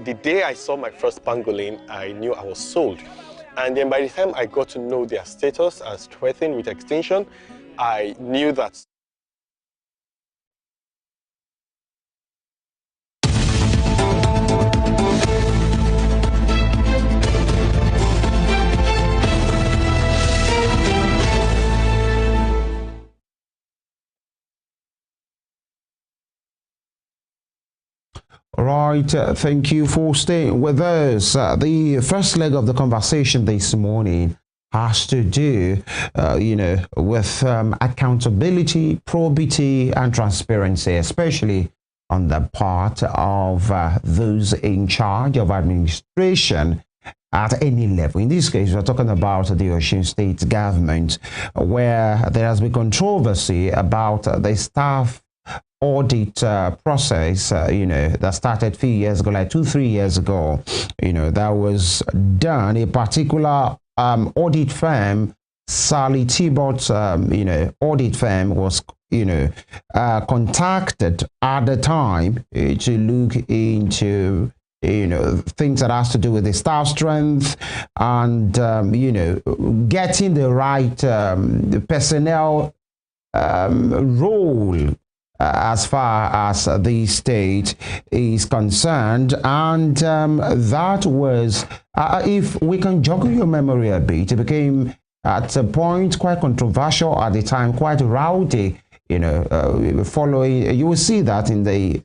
the day I saw my first pangolin, I knew I was sold. And then by the time I got to know their status as threatened with extinction, I knew that Right, thank you for staying with us. The first leg of the conversation this morning has to do, with accountability, probity, and transparency, especially on the part of those in charge of administration at any level. In this case, we're talking about the Osun State government, where there has been controversy about the staff audit process, that started a few years ago, like 2-3 years ago, that was done. A particular audit firm, Sally Tibbot's, audit firm was, contacted at the time to look into things that has to do with the staff strength and, getting the right personnel role as far as the state is concerned. And that was, if we can joggle your memory a bit, it became at a point quite controversial at the time, quite rowdy. Following, you will see that in the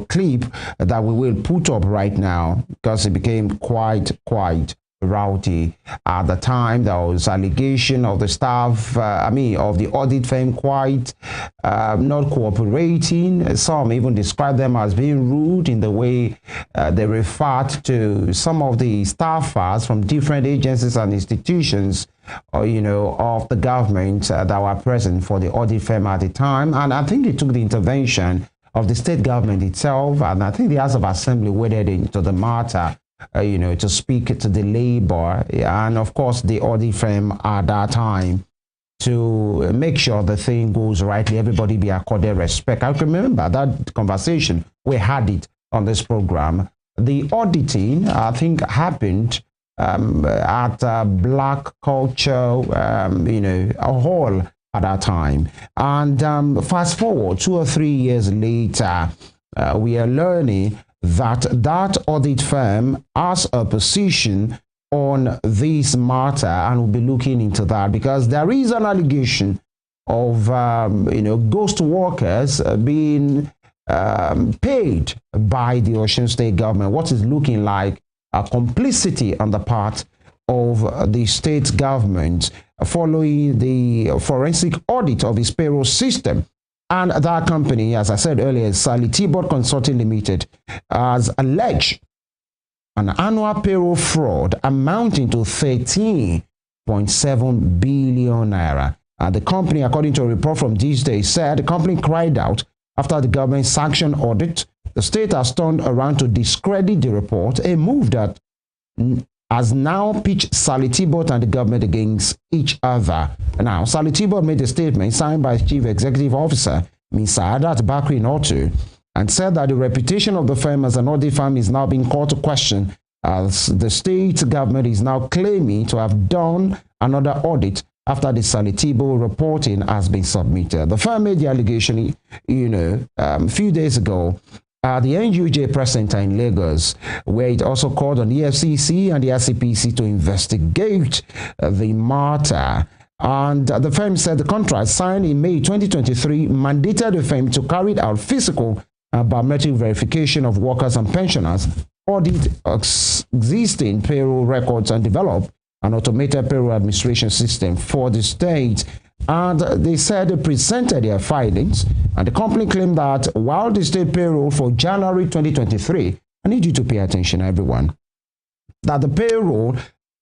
clip that we will put up right now, because it became quite rowdy at the time. There was allegation of the staff, of the audit firm quite not cooperating. Some even described them as being rude in the way they referred to some of the staffers from different agencies and institutions of the government that were present for the audit firm at the time. And I think it took the intervention of the state government itself, and I think the House of Assembly waded into the matter, to speak to the labor and of course the audit firm at that time to make sure the thing goes rightly, everybody be accorded respect. I remember that conversation, we had it on this program. The auditing, I think, happened at Black Culture, hall at that time. And fast forward 2 or 3 years later, we are learning that audit firm has a position on this matter, and we'll be looking into that because there is an allegation of ghost workers being paid by the Osun State government. What is looking like a complicity on the part of the state government following the forensic audit of its payroll system. And that company, as I said earlier, Sally Tibbot Consulting Limited, has alleged an annual payroll fraud amounting to 13.7 billion naira. And the company, according to a report from these days, said the company cried out after the government sanctioned audit. The state has turned around to discredit the report, a move that has now pitched Sally Tibbot and the government against each other. Now, Sally Tibbot made a statement signed by Chief Executive Officer Ms. Saadat Bakri Notu and said that the reputation of the firm as an audit firm is now being called to question as the state government is now claiming to have done another audit after the Sally Tibbot reporting has been submitted. The firm made the allegation, a few days ago at the NUJ Press Center in Lagos, where it also called on the FCC and the ICPC to investigate the matter. And the firm said the contract signed in May 2023 mandated the firm to carry out physical and biometric verification of workers and pensioners, audit existing payroll records, and develop an automated payroll administration system for the state. And they said they presented their findings, and the company claimed that while the state payroll for January 2023, I need you to pay attention, everyone, that the payroll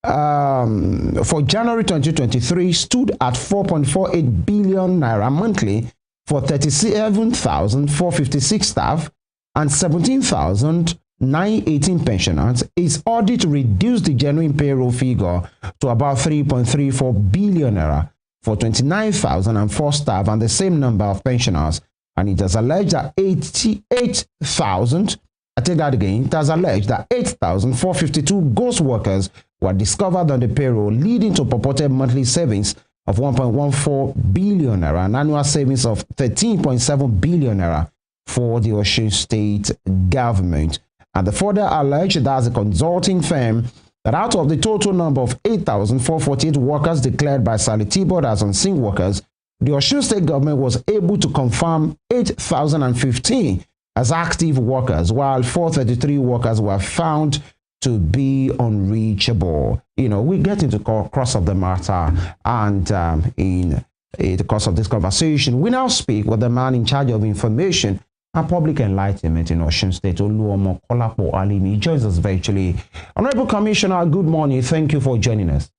for January 2023 stood at 4.48 billion naira monthly for 37,456 staff and 17,918 pensioners. Its audit reduced the genuine payroll figure to about 3.34 billion naira for 29,004 staff and the same number of pensioners. And it has alleged that 88,000 I take that again. It has alleged that 8,452 ghost workers were discovered on the payroll, leading to purported monthly savings of 1.14 billion naira and annual savings of 13.7 billion naira for the Osun State government. And the further alleged that as a consulting firm, that out of the total number of 8,448 workers declared by Salitibo as unseen workers, the Osun State government was able to confirm 8,015 as active workers, while 433 workers were found to be unreachable. You know, we get into the cross of the matter, and in the course of this conversation, we now speak with the man in charge of information and public enlightenment in Osun State, Oluomo Kolapo Alimi. He joins us virtually. Honorable Commissioner, good morning. Thank you for joining us.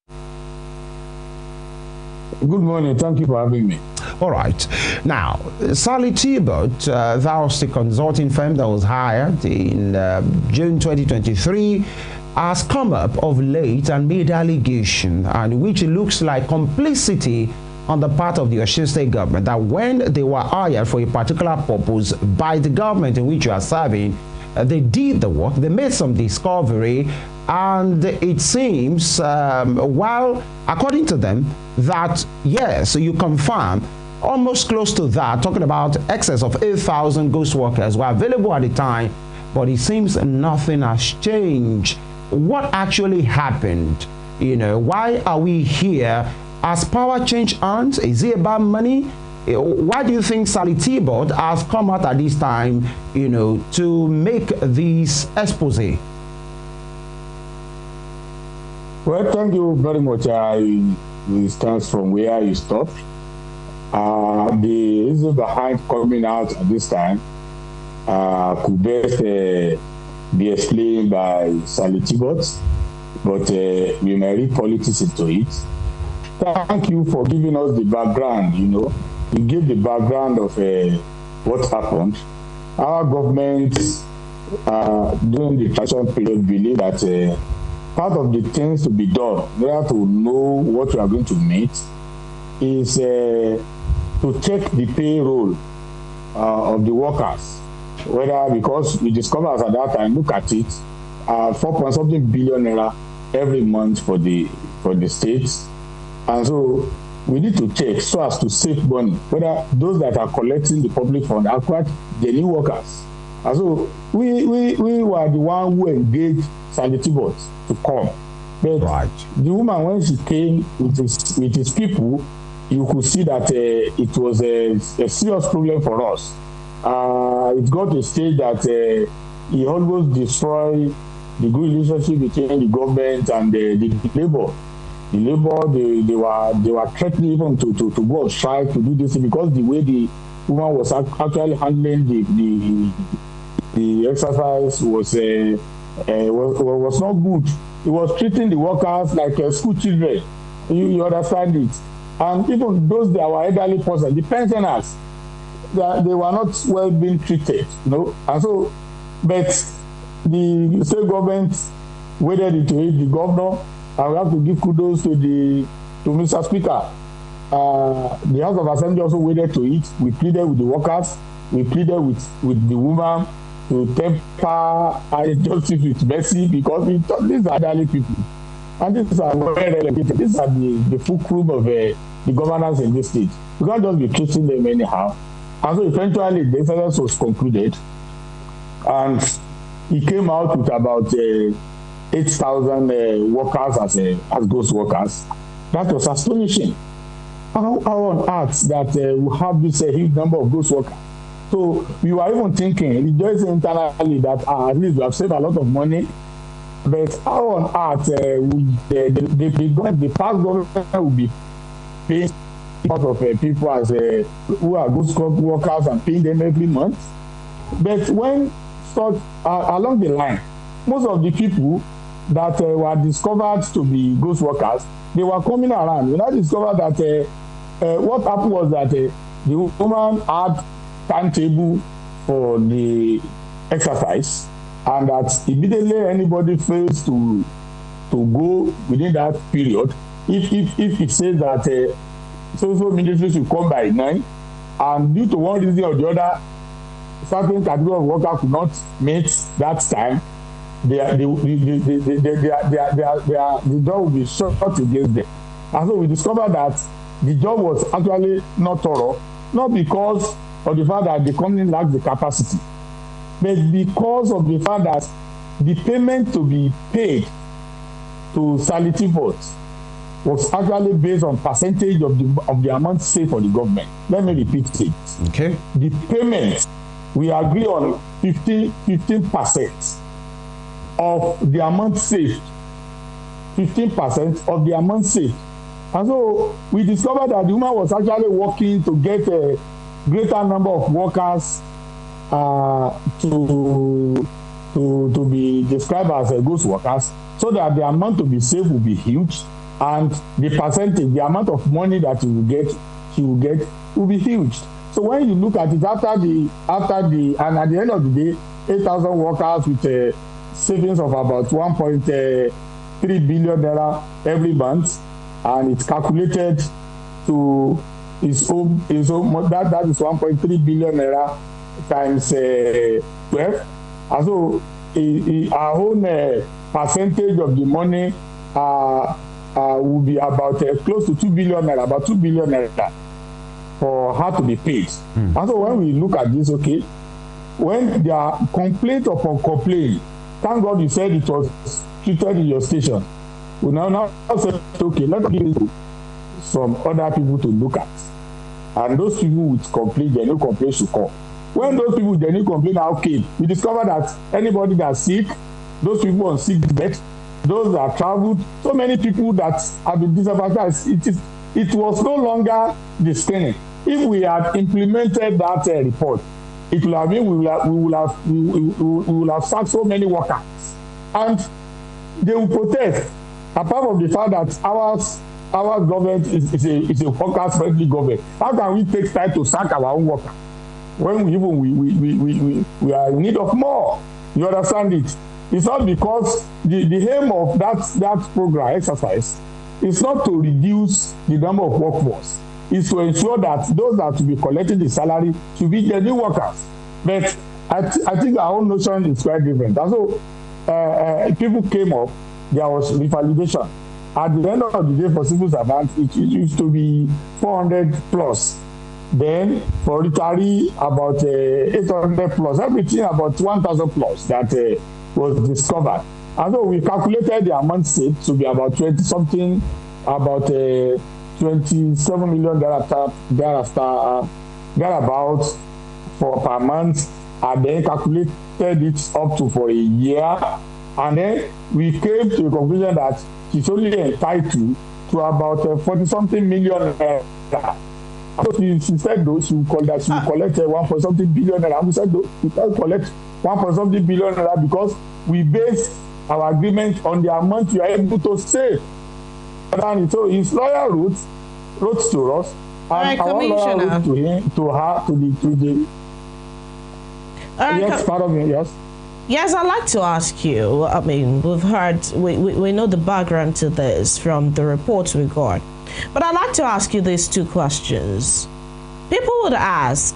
Good morning. Thank you for having me. All right. Now, Salitibo, that was the consulting firm that was hired in June 2023, has come up of late and made allegation, and which looks like complicity on the part of the Osun State government, that when they were hired for a particular purpose by the government in which you are serving, they did the work, they made some discovery, and it seems, while according to them, that yes, you confirm almost close to that, talking about excess of 8,000 ghost workers were available at the time, but it seems nothing has changed. What actually happened? You know, why are we here? Has power changed hands? Is it about money? Why do you think Salitibo has come out at this time, you know, to make this expose? Well, thank you very much. We start from where you stopped. The reason behind coming out at this time could best be explained by Salitibo, but we may read politics into it. Thank you for giving us the background. You know, you gave the background of what happened. Our government during the transition period believed that part of the things to be done in order to know what we are going to meet is to check the payroll of the workers, whether, because we discovered at that time, look at it, 4.something billion naira every month for the states. And so we need to check so as to save money, whether those that are collecting the public fund are quite genuine workers. And so we were the one who engaged Salitibo to come. But right. The woman, when she came with his people, you could see that it was a serious problem for us. It got to a stage that he almost destroyed the good relationship between the government and the labor. The labor, they were threatening even to go on strike to do this because the way the woman was actually handling the exercise was not good. It was treating the workers like school children. You understand it? And even those that were elderly persons, the pensioners, they were not well being treated, you know. And so, but the state government waded into it, the governor. I will have to give kudos to Mr. Speaker. The House of Assembly also waded to it. We pleaded with the workers. We pleaded with the woman to temper justice with mercy, because we thought these are elderly people. And these are well relegated. These are the fulcrum of the governance in this state. We can't just be treating them anyhow. And so eventually the exercise was concluded. And he came out with about 8,000 workers as ghost workers. That was astonishing. How on earth that we have this huge number of ghost workers? So we were even thinking, rejoicing internally that at least we have saved a lot of money. But how on earth the past government will be paying a lot of people as who are ghost workers and paying them every month? But when along the line, most of the people that were discovered to be ghost workers, they were coming around. We now discovered that what happened was that the woman had timetable for the exercise, and that immediately anybody fails to go within that period, if it says that so military should come by 9, and due to one reason or the other, certain category of workers could not meet that time, the job will be shot against them. And so we discovered that the job was actually not thorough, not because of the fact that the company lacked the capacity, but because of the fact that the payment to be paid to Sality votes was actually based on percentage of the amount saved for the government. Let me repeat it. Okay. The payment, we agree on 15% of the amount saved. 15% of the amount saved. And so we discovered that the woman was actually working to get a greater number of workers to be described as ghost workers, so that the amount to be saved will be huge, and the percentage, the amount of money that she will get will be huge. So when you look at it and at the end of the day, 8,000 workers with a savings of about 1.3 billion naira every month, and it's calculated to that is 1.3 billion naira times 12. And so our own percentage of the money will be about close to 2 billion naira, about 2 billion naira for her to be paid. And so when we look at this, okay, when there are complaint upon complaint, thank God you said it was treated in your station. We now said, okay, let's give some other people to look at. And those people with complaint, their new complaint should come. When those people with their new complaint now came, we discovered that anybody that's sick, those people on sick bed, those that traveled, so many people that have been disadvantaged, it was no longer the screening. If we had implemented that report, it would have been we will have sacked so many workers, and they will protest. Apart from the fact that our government is a workers-friendly government, how can we take time to sack our own workers when we are in need of more? You understand it? It's not because the aim of that program exercise is not to reduce the number of workforce. It's to ensure that those that will be collecting the salary should be the new workers. But I think our own notion is quite different. And so people came up, there was revalidation. At the end of the day, for civil servants, it used to be 400 plus. Then for retiree, about 800 plus. Everything about 1,000 plus that was discovered. And so we calculated the amount saved to be about 20-something, about 27 million thereabouts per month, and then calculated it up to for a year. And then we came to the conclusion that she's only entitled to about 40-something million. So she said though she will collect 1.something billion naira. We said though we can't collect 1.something billion naira because we base our agreement on the amount you are able to save. And so his lawyer wrote to us, and our lawyer wrote to him, to her, to the yes, pardon me, yes. Yes, I'd like to ask you, I mean, we've heard, we know the background to this from the reports we got, but I'd like to ask you these two questions. People would ask,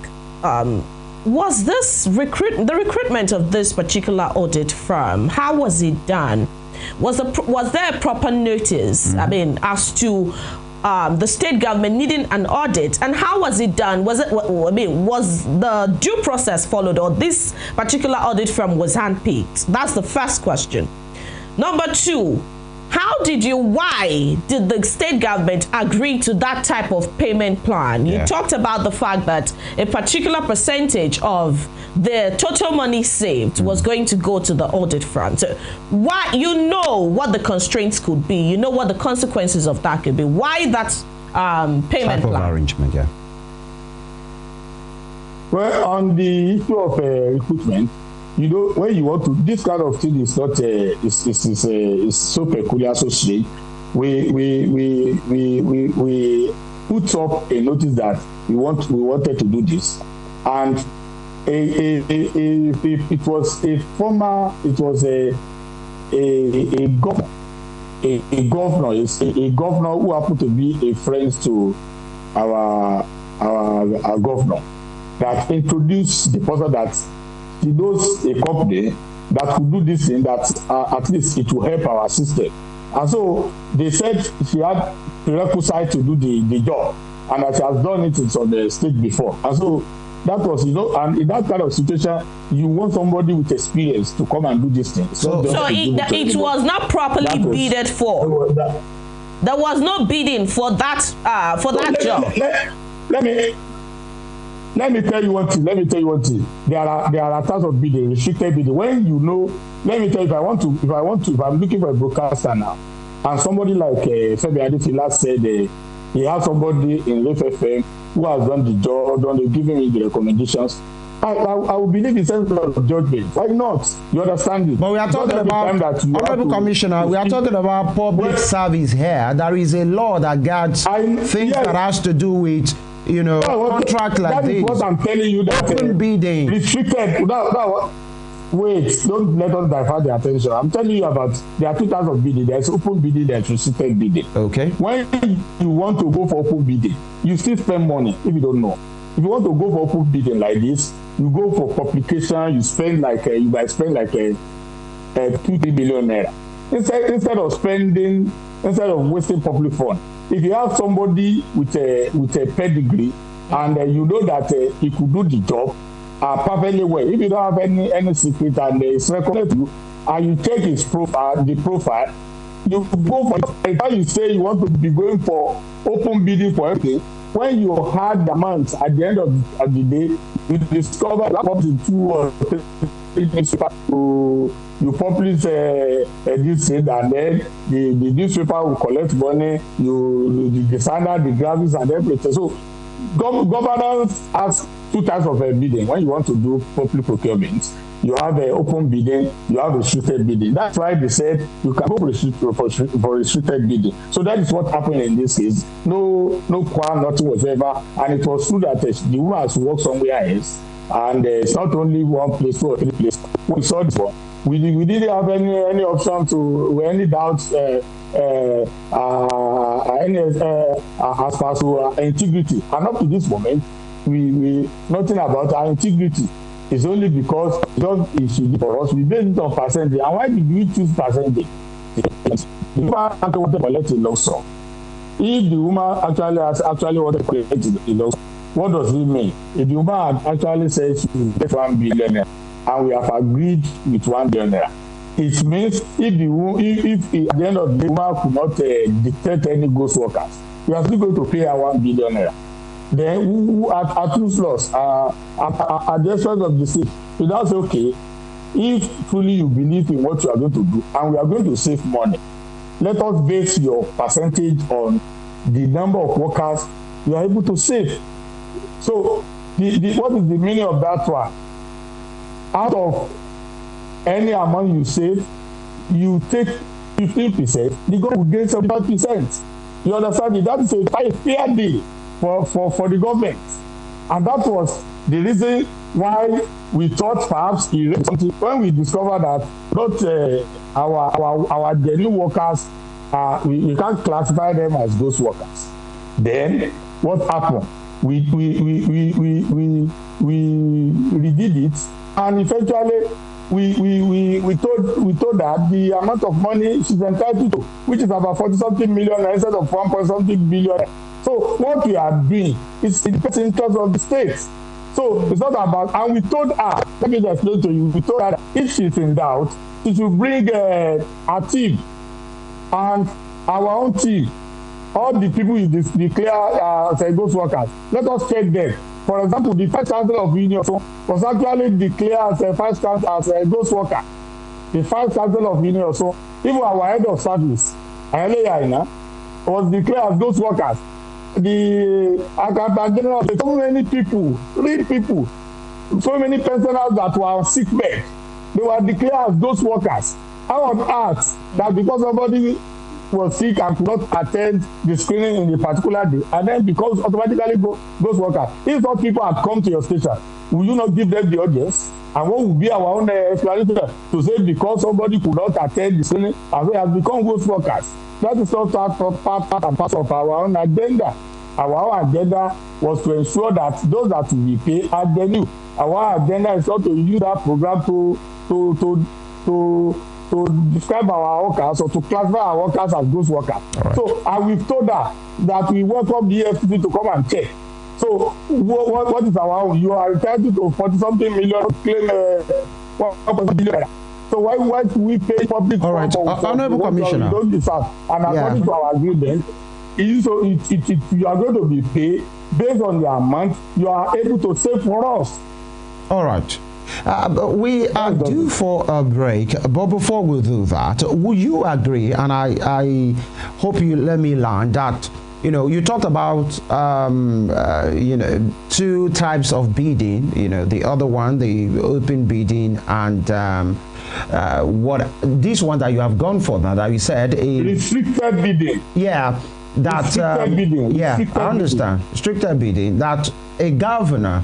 was this the recruitment of this particular audit firm, how was it done? Was there a proper notice, I mean, as to the state government needing an audit, and how was it done? Was the due process followed, or this particular audit firm was handpicked? That's the first question. Number two, why did the state government agree to that type of payment plan? You talked about the fact that a particular percentage of the total money saved was going to go to the audit firm. So why, you know what the constraints could be, you know what the consequences of that could be. Why that payment plan? Arrangement, yeah. Well, on the issue of recruitment, you know, when you want to, this kind of thing is not is so peculiar, so strange. We put up a notice that we wanted to do this, and it was a governor who happened to be a friend to our governor. that introduced the person that she knows a company that could do this thing, that at least it will help our system. And so they said she had prerequisite to do the job, and that she has done it in some state before. And so that was, and in that kind of situation, you want somebody with experience to come and do this thing. So it was not properly bidded for. There was no bidding for that job. Let me tell you one thing. There are types of bidding, restricted bidding. When let me tell you, if I'm looking for a broadcaster now, and somebody like Femi Adefila said he has somebody in Lef FM who has done the job, they've given me the recommendations, I will believe in sense of judgment. Why not? You understand it? But we are talking about, Honorable Commissioner, we are talking about public service here. There is a law that guards things that has to do with, contract like this. That is what I'm telling you. That open bidding. Restricted. Wait, don't let us divert the attention. I'm telling you there are two types of bidding. There's open bidding, there's restricted bidding. Okay. When you want to go for open bidding, you still spend money if you don't know. If you want to go for open bidding like this, you go for publication, you spend you might spend 2-3 billion naira. Instead of wasting public fund. If you have somebody with a pedigree and you know that he could do the job perfectly well, if you don't have any secret and it's recommended to you, and you take his profile, you go for it. If you say you want to be going for open bidding for everything, when you had the amount at the end of the day, you discover that comes in 2 or 3 newspapers. You publish this thing, and then the newspaper will collect money. You design the graphics and everything. So governance has 2 types of bidding. When you want to do public procurement, you have open bidding, you have restricted bidding. That's why they said you can go for restricted bidding. So that is what happened in this case. No quarrel, nothing whatsoever. And it was true that the woman has worked somewhere else. And it's not only one place, 2 or 3 places. We saw this one. We didn't have any option to any doubts as far as integrity. And up to this moment, we nothing about our integrity. It's only because it should be for us. We based it on percentage. And why did we choose percentage? The woman actually wanted to collect a lump sum. If the woman actually wanted to collect a lump sum, what does it mean? If the woman actually says she will get 1 billion and we have agreed with 1 billion, it means if at the end of the day, the woman could not detect any ghost workers, we are still going to pay her 1 billion. Then who at two slots at the expense of the state, so that's okay. If truly you believe in what you are going to do and we are going to save money, let us base your percentage on the number of workers you are able to save. So what is the meaning of that one? Out of any amount you save, you take 15%, the government will gain 75%. You understand me? That is a fair deal for the government. And that was the reason why we thought perhaps when we discovered that not our genuine workers, we can't classify them as ghost workers. Then what happened? We redid it, and eventually we told that the amount of money she's entitled to, which is about 40-something million instead of 1.something billion. So what we are doing is in the best interest of the state. So it's not about, and we told her, let me just explain to you, we told her that if she's in doubt, she should bring our team and our own team. All the people you declare as ghost workers, let us check them. For example, the Vice Chancellor of Union was actually declared as a ghost worker. The Vice Chancellor of Union also, even our head of service, was declared as ghost workers. The Accountant General, so many people, real people, so many pensioners that were on sick bed, they were declared as ghost workers. How on earth that because somebody was sick and could not attend the screening in a particular day, and then because automatically ghost workers, if those people had come to your station, will you not give them the audience? And what would be our own explanation to say because somebody could not attend the screening and they have become ghost workers? That is not part and parcel of our own agenda. Our agenda was to ensure that those that will be paid are genuine. Our agenda is not to use that program to describe our workers or to classify our workers as those workers. Right. So, and we've told her that we welcome the FCC to come and check. So, what is our own? You are entitled to 40-something million to claim 1 billion. So why do we pay public? All right, Honorable Commissioner. We don't deserve. And according to our agreement, you are going to be paid based on the amount you are able to save for us. All right. We are due for a break, but before we do that, would you agree, and I hope you let me learn that, you talked about, two types of bidding, the other one, the open bidding, and this one that you have gone for now, that you said restricted bidding. Yeah, that restricted bidding. Yeah, I understand. Restricted bidding, that a governor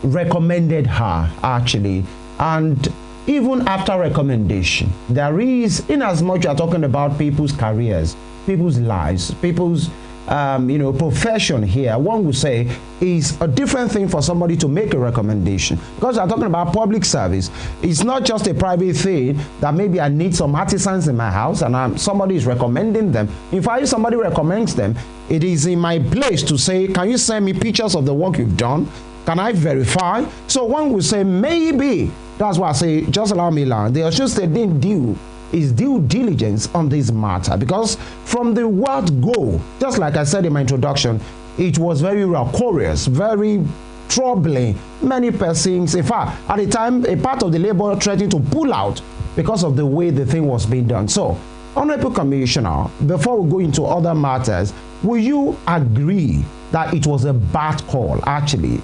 recommended her actually, and even after recommendation, there is, in as much you are talking about people's careers, people's lives, people's profession here, one would say is a different thing for somebody to make a recommendation, because I'm talking about public service. It's not just a private thing that maybe I need some artisans in my house and somebody is recommending them. If somebody recommends them, it is in my place to say, can you send me pictures of the work you've done? Can I verify? So one would say, maybe, that's why I say, just allow me learn. The Osun State didn't do is due diligence on this matter, because from the word go, just like I said in my introduction, it was very rancorous, very troubling. Many persons, in fact, at the time, a part of the labor threatened to pull out because of the way the thing was being done. So, Honorable Commissioner, before we go into other matters, will you agree that it was a bad call, actually,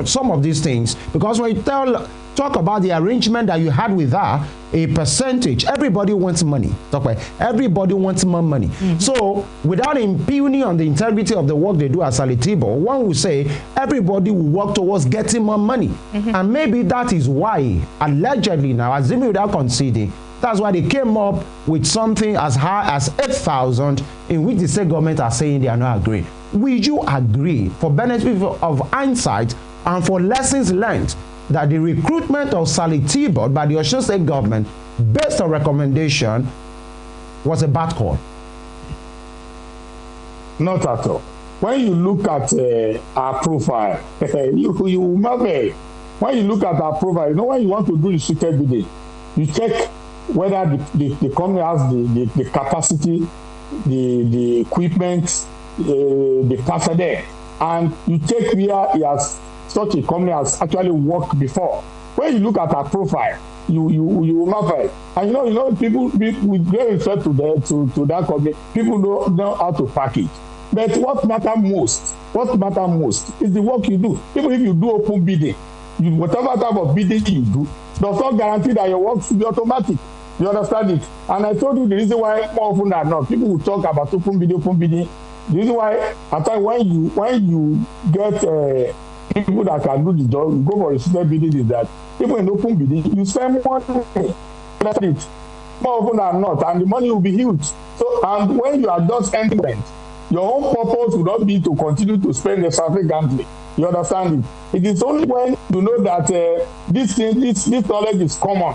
some of these things? Because when you talk about the arrangement that you had with her, a percentage, everybody wants money. Everybody wants more money. Mm-hmm. So, without impugning on the integrity of the work they do at Salitibo, one would say everybody will work towards getting more money. Mm-hmm. And maybe that is why, allegedly now, assuming without conceding, that's why they came up with something as high as 8,000, in which the state government are saying they are not agreeing. Will you agree, for benefit of hindsight and for lessons learned, that the recruitment of Salitibo by the Osun State government, based on recommendation, was a bad call? Not at all. When you look at our profile, you marvel. When you look at our profile, when you want to do the restricted bidding, you check whether the company has the capacity, the equipment, the personnel, and you check where such a company has actually worked before. When you look at our profile, you marvel. And people with great respect to that company, people don't know how to package. But what matters most is the work you do. Even if you do open bidding, whatever type of bidding you do, does not guarantee that your work should be automatic. You understand it? And I told you the reason why more often than not people will talk about open bidding. The reason why at times when you get people that can do the job, you go for restricted bidding, is that people in open bidding, you spend money. That's it. More often than not, and the money will be huge. So, and when you are just entering, your own purpose will not be to continue to spend extravagantly. You understand it? It is only when you know that this knowledge is common,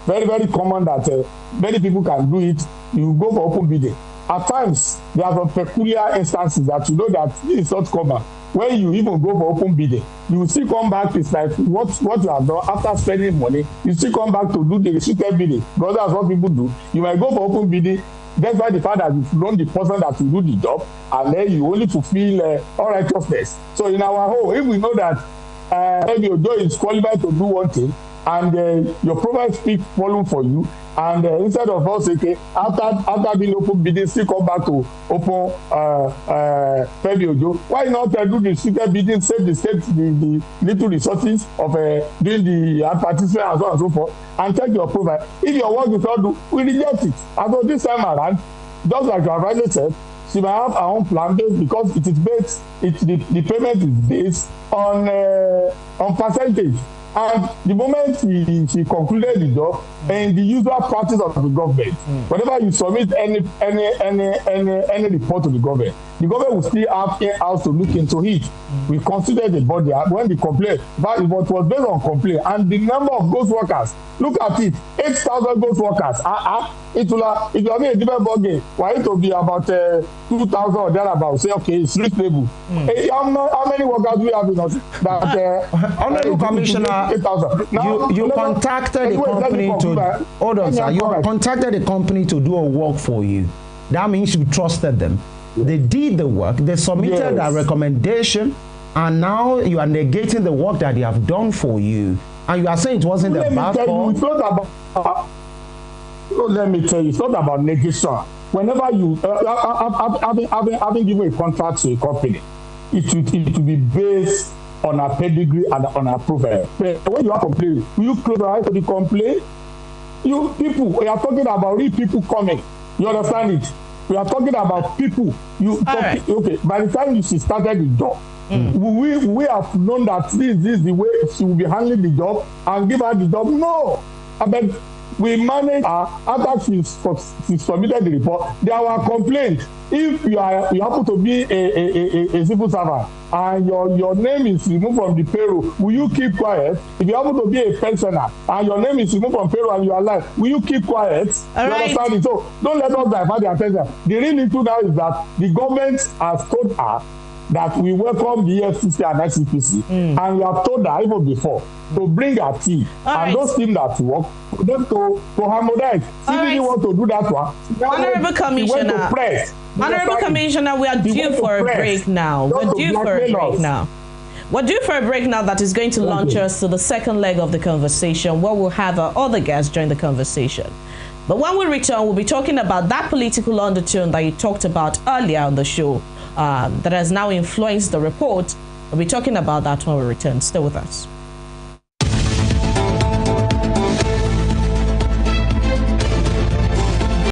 very, very common, that many people can do it, you go for open bidding. At times, there are some peculiar instances that you know that this is not common. When you even go for open bidding, you will still come back. It's like what you have done after spending money, you still come back to do the restricted bidding, because that's what people do. You might go for open bidding, that's why the fact that you've known the person that will do the job, and then you only fulfill all righteousness. So in our home, if we know that maybe your job is qualified to do one thing, and your profile speak volume for you, and instead of us, okay, after being open bidding, still come back to open Ojo, why not do the secret bidding, save the state the little resources of doing the participant and so on and so forth, and check your profile. If your work is not do, we reject it. And so this time around, just like your rightly said, she might have our own plan based, because it is based, the payment is based on percentage. And the moment she concluded the job, and the usual practice of the government, whenever you submit any report to the government will still have in-house to look into it. We consider the body when the complaint, but it was based on complaint, and the number of ghost workers. Look at it, 8,000 ghost workers. It will be a different ballgame. Why it will be about 2,000 or thereabout? Say okay, it's reasonable. How many workers do we have in us? Honorable Commissioner, you contacted the company to hold on, sir. You contacted the company to do a work for you. That means you trusted them. They did the work. They submitted a recommendation, and now you are negating the work that they have done for you, and you are saying it wasn't the bad fault. Let me tell you, it's not about negation. Whenever you having given a contract to a company, it will be based on a pedigree and on a profile. When you are complaining, will you close your eyes to the complaint? You people, we are talking about real people coming. You understand it? We are talking about people. Okay, by the time she started the job, we have known that this is the way she will be handling the job and give her the job. No, I mean, we manage after she submitted the report. There were complaints. If you happen to be a civil servant and your name is removed from the payroll, will you keep quiet? If you happen to be a pensioner and your name is removed from payroll and you are alive, will you keep quiet? All right. Understand it? So don't let us divert the attention. The real issue now is that the government has told her that we welcome the FCC and SCPC, and we have told her even before to bring her team and those teams that work to harmonize. She didn't want to do that one. Honorable Commissioner, Honorable Commissioner, we are due for a break now. We're due for a break now. We're due for a break now that is going to launch us to the second leg of the conversation, where we'll have our other guests join the conversation. But when we return, we'll be talking about that political undertone that you talked about earlier on the show that has now influenced the report. We'll be talking about that when we return. Stay with us.